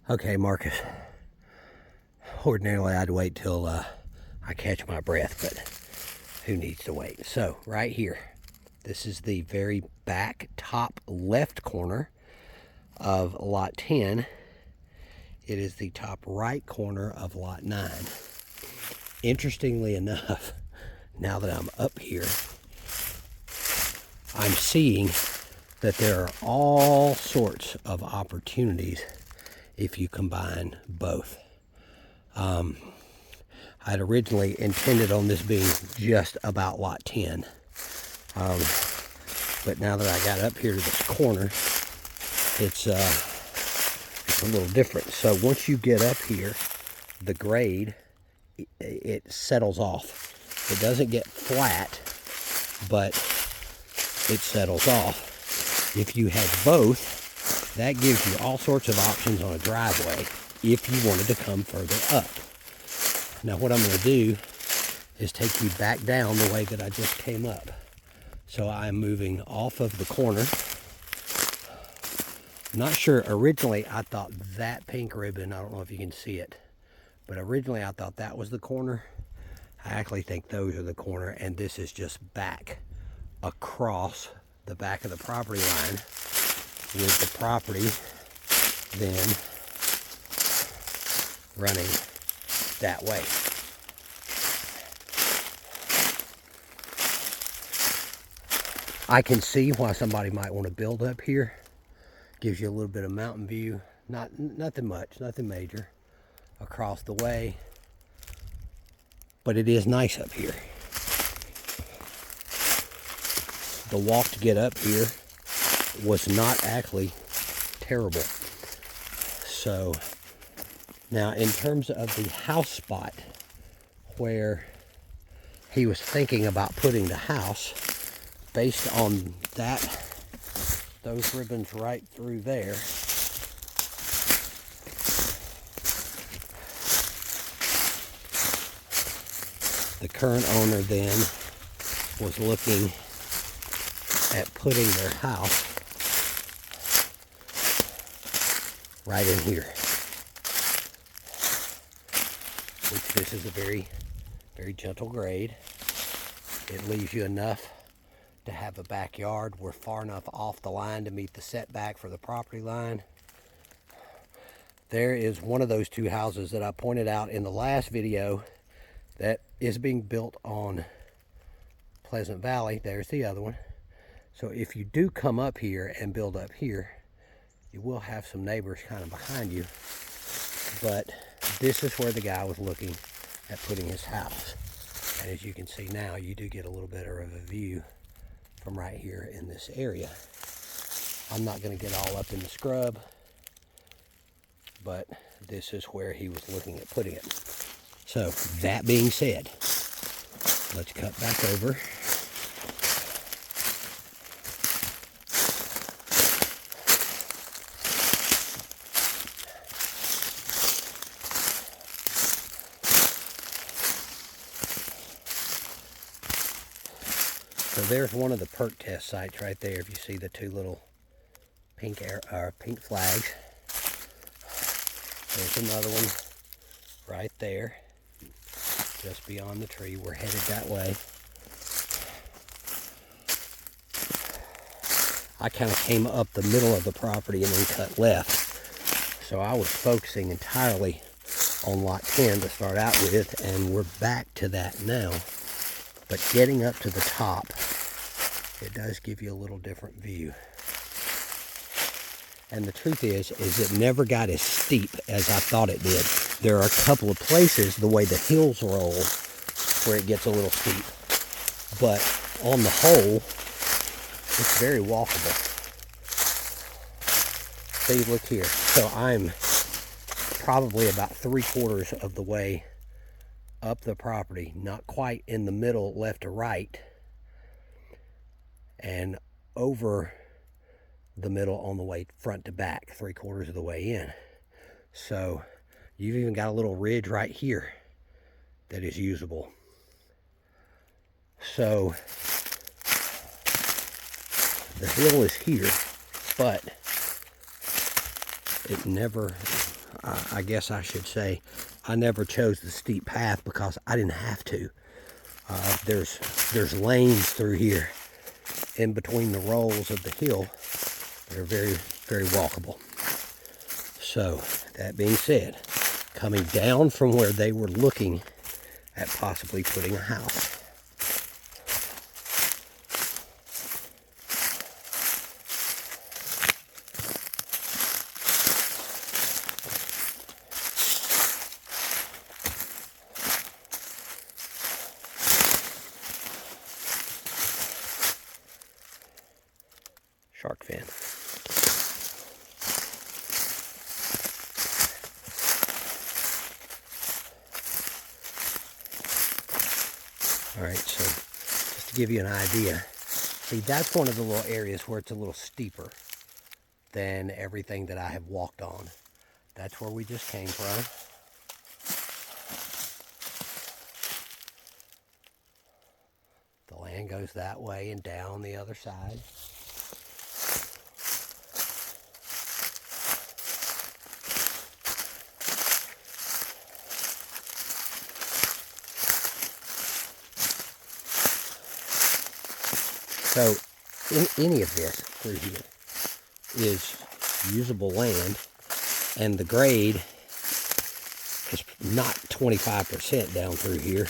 Okay, Marcus. Ordinarily, I'd wait till I catch my breath, but who needs to wait? So, right here, this is the very back top left corner of lot 10. It is the top right corner of lot 9. Interestingly enough, now that I'm up here, I'm seeing that there are all sorts of opportunities if you combine both. I'd originally intended on this being just about lot 10. But now that I got up here to this corner, it's a little different. So once you get up here, the grade, it settles off. It doesn't get flat, but it settles off. If you had both, that gives you all sorts of options on a driveway if you wanted to come further up. Now what I'm going to do is take you back down the way that I just came up. So I'm moving off of the corner. I'm not sure, originally I thought that pink ribbon, I don't know if you can see it, but originally I thought that was the corner. I actually think those are the corner, and this is just back across the back of the property line, with the property then running that way. I can see why somebody might want to build up here. Gives you a little bit of mountain view. Nothing much, nothing major across the way, but it is nice up here. The walk to get up here was not actually terrible. So now in terms of the house spot where he was thinking about putting the house, based on those ribbons right through there, the current owner then was looking at putting their house right in here, which this is a very, very gentle grade. It leaves you enough to have a backyard. We're far enough off the line to meet the setback for the property line. There is one of those two houses that I pointed out in the last video that is being built on Pleasant Valley. There's the other one. So if you do come up here and build up here, you will have some neighbors kind of behind you. But this is where the guy was looking at putting his house. And as you can see now, you do get a little better of a view from right here in this area. I'm not going to get all up in the scrub, but this is where he was looking at putting it. So that being said, let's cut back over. So there's one of the perk test sites right there. If you see the two little pink flags, there's another one right there, just beyond the tree. We're headed that way. I kind of came up the middle of the property and then cut left. So I was focusing entirely on lot 10 to start out with, and we're back to that now. But getting up to the top, it does give you a little different view. And the truth is it never got as steep as I thought it did. There are a couple of places, the way the hills roll, where it gets a little steep. But on the whole, it's very walkable. See, look here. So I'm probably about 3/4 of the way up the property, not quite in the middle, left to right, and over the middle on the way front to back, 3/4 of the way in. So you've even got a little ridge right here that is usable. So the hill is here, but it never I guess I should say, I never chose the steep path because I didn't have to. There's lanes through here in between the rolls of the hill that are very, very walkable. So, that being said, coming down from where they were looking at possibly putting a house, shark fin. All right, so just to give you an idea, see, that's one of the little areas where it's a little steeper than everything that I have walked on. That's where we just came from. The land goes that way and down the other side. So, any of this through here is usable land, and the grade is not 25% down through here.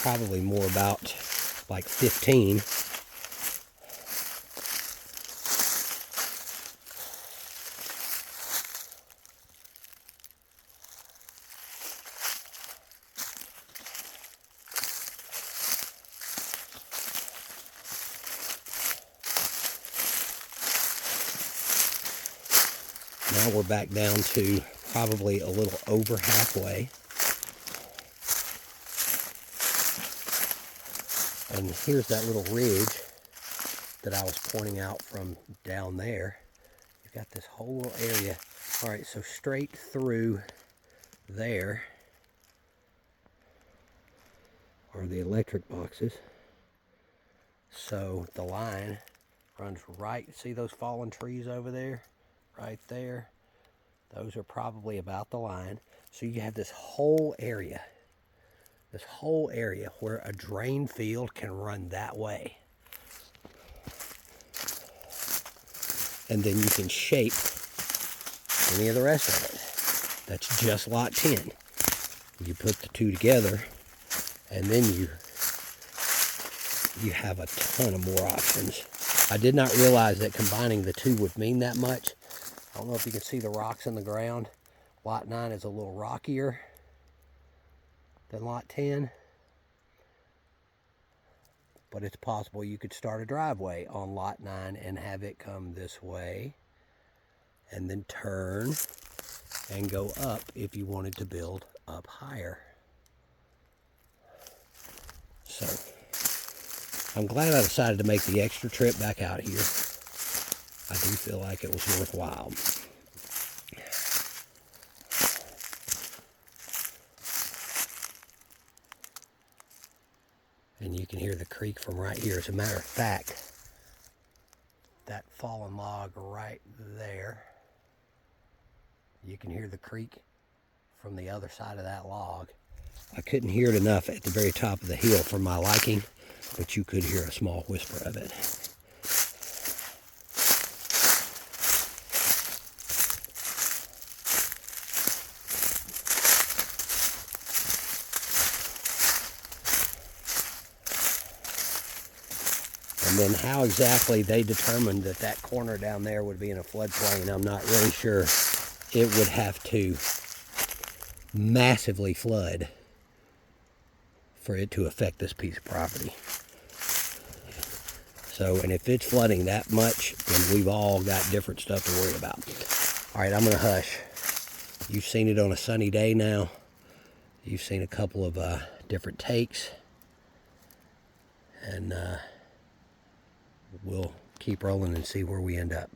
Probably more about like 15. Now we're back down to probably a little over halfway. And here's that little ridge that I was pointing out from down there. You've got this whole little area. All right, so straight through there are the electric boxes. So the line runs right, see those fallen trees over there? Right there. Those are probably about the line. So you have this whole area where a drain field can run that way. And then you can shape any of the rest of it. That's just lot 10. You put the two together, and then you have a ton of more options. I did not realize that combining the two would mean that much. I don't know if you can see the rocks in the ground. Lot 9 is a little rockier than Lot 10. But it's possible you could start a driveway on Lot 9 and have it come this way and then turn and go up if you wanted to build up higher. So, I'm glad I decided to make the extra trip back out here. I do feel like it was worthwhile. And you can hear the creek from right here. As a matter of fact, that fallen log right there, you can hear the creek from the other side of that log. I couldn't hear it enough at the very top of the hill for my liking, but you could hear a small whisper of it. And then how exactly they determined that that corner down there would be in a floodplain, I'm not really sure. It would have to massively flood for it to affect this piece of property. So, and if it's flooding that much, then we've all got different stuff to worry about. All right, I'm going to hush. You've seen it on a sunny day now. You've seen a couple of different takes. And we'll keep rolling and see where we end up.